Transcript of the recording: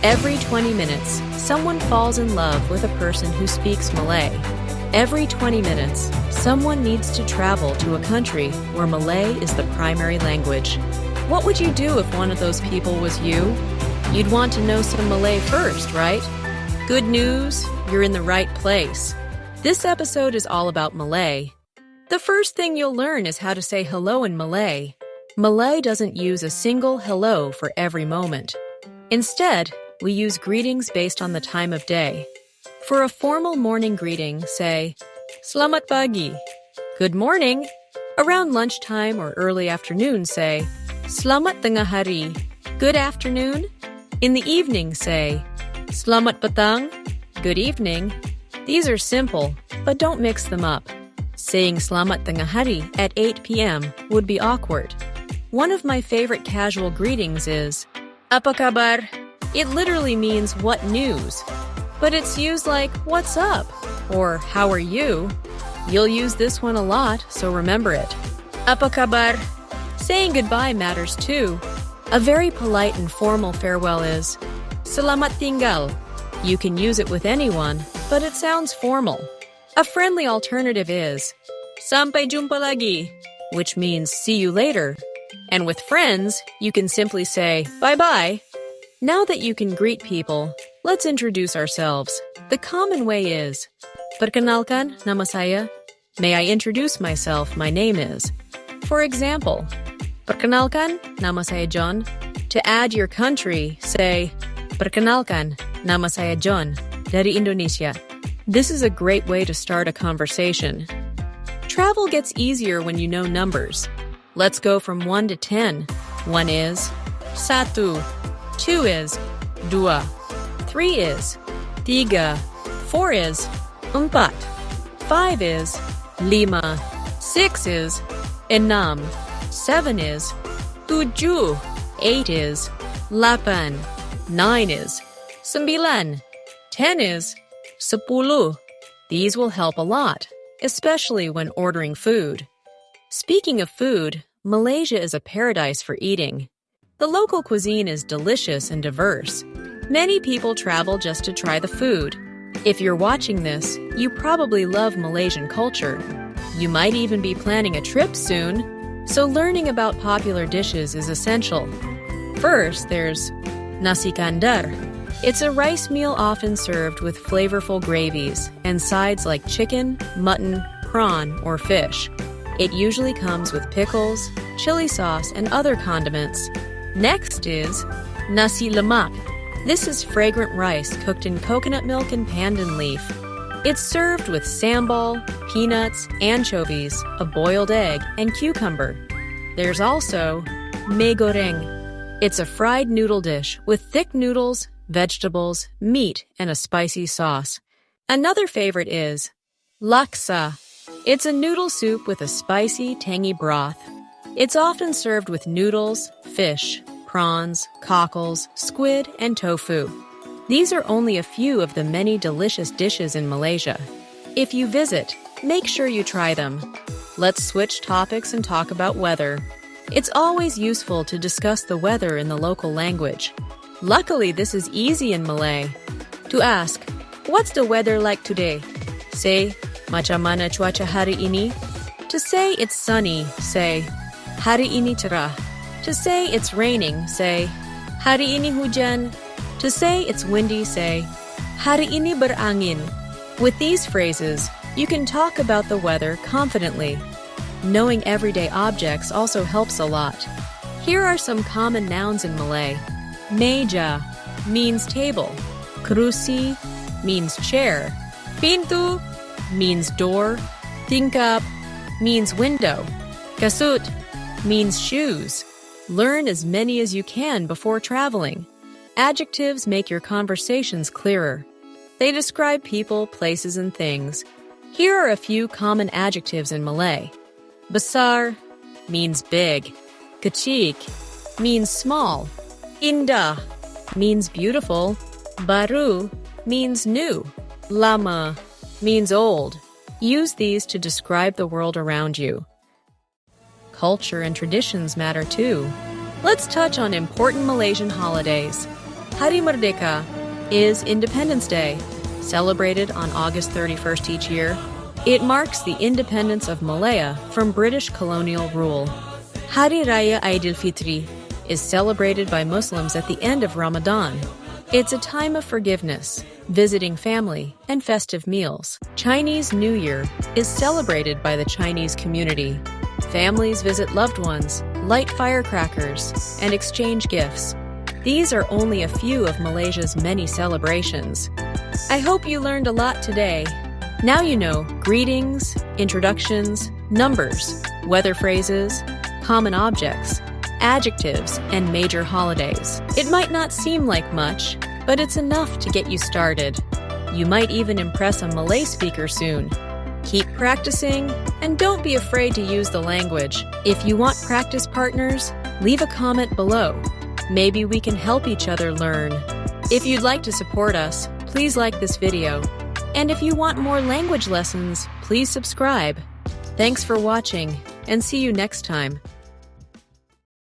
Every 20 minutes, someone falls in love with a person who speaks Malay. Every 20 minutes, someone needs to travel to a country where Malay is the primary language. What would you do if one of those people was you? You'd want to know some Malay first, right? Good news, you're in the right place. This episode is all about Malay. The first thing you'll learn is how to say hello in Malay. Malay doesn't use a single hello for every moment. Instead, we use greetings based on the time of day. For a formal morning greeting, say, Selamat pagi. Good morning. Around lunchtime or early afternoon, say, Selamat tengah hari. Good afternoon. In the evening, say, Selamat petang. Good evening. These are simple, but don't mix them up. Saying Selamat tengah hari at 8 p.m. would be awkward. One of my favorite casual greetings is, Apa khabar? It literally means what news, but it's used like, what's up? Or how are you? You'll use this one a lot, so remember it. Apa khabar? Saying goodbye matters too. A very polite and formal farewell is, Selamat tinggal. You can use it with anyone, but it sounds formal. A friendly alternative is, Sampai jumpa lagi, which means see you later. And with friends, you can simply say, bye-bye. Now that you can greet people, let's introduce ourselves. The common way is, Perkenalkan, nama saya. May I introduce myself? My name is. For example, Perkenalkan, nama saya John. To add your country, say, Perkenalkan, nama saya John, dari Indonesia. This is a great way to start a conversation. Travel gets easier when you know numbers. Let's go from 1 to 10. 1 is, 1. 2 is, 2. 3 is, 3. 4 is, 4. 5 is, 5. 6 is, 6. 7 is, 7. 8 is, 8. 9 is, 9. 10 is, 10. These will help a lot, especially when ordering food. Speaking of food, Malaysia is a paradise for eating. The local cuisine is delicious and diverse. Many people travel just to try the food. If you're watching this, you probably love Malaysian culture. You might even be planning a trip soon, so learning about popular dishes is essential. First, there's Nasi kandar. It's a rice meal often served with flavorful gravies and sides like chicken, mutton, prawn, or fish. It usually comes with pickles, chili sauce, and other condiments. Next is Nasi Lemak. This is fragrant rice cooked in coconut milk and pandan leaf. It's served with sambal, peanuts, anchovies, a boiled egg, and cucumber. There's also Goreng. It's a fried noodle dish with thick noodles, vegetables, meat, and a spicy sauce. Another favorite is Laksa. It's a noodle soup with a spicy, tangy broth. It's often served with noodles, fish, prawns, cockles, squid, and tofu. These are only a few of the many delicious dishes in Malaysia. If you visit, make sure you try them. Let's switch topics and talk about weather. It's always useful to discuss the weather in the local language. Luckily, this is easy in Malay. To ask, what's the weather like today? Say, macam mana cuaca hari ini? To say it's sunny, say, hari ini cerah. To say it's raining, say, hari ini hujan. To say it's windy, say, hari ini berangin. With these phrases, you can talk about the weather confidently. Knowing everyday objects also helps a lot. Here are some common nouns in Malay. Meja means table. Kerusi means chair. Pintu means door. Tingkap means window. Kasut means shoes. Learn as many as you can before traveling. Adjectives make your conversations clearer. They describe people, places, and things. Here are a few common adjectives in Malay. Besar means big. Kecil means small. Indah means beautiful. Baru means new. Lama means old. Use these to describe the world around you. Culture and traditions matter too. Let's touch on important Malaysian holidays. Hari Merdeka is Independence Day, celebrated on August 31st each year. It marks the independence of Malaya from British colonial rule. Hari Raya Aidilfitri is celebrated by Muslims at the end of Ramadan. It's a time of forgiveness, visiting family, and festive meals. Chinese New Year is celebrated by the Chinese community. Families visit loved ones, light firecrackers, and exchange gifts. These are only a few of Malaysia's many celebrations. I hope you learned a lot today. Now you know greetings, introductions, numbers, weather phrases, common objects, adjectives, and major holidays. It might not seem like much, but it's enough to get you started. You might even impress a Malay speaker soon. Keep practicing, and don't be afraid to use the language. If you want practice partners, leave a comment below. Maybe we can help each other learn. If you'd like to support us, please like this video. And if you want more language lessons, please subscribe. Thanks for watching, and see you next time.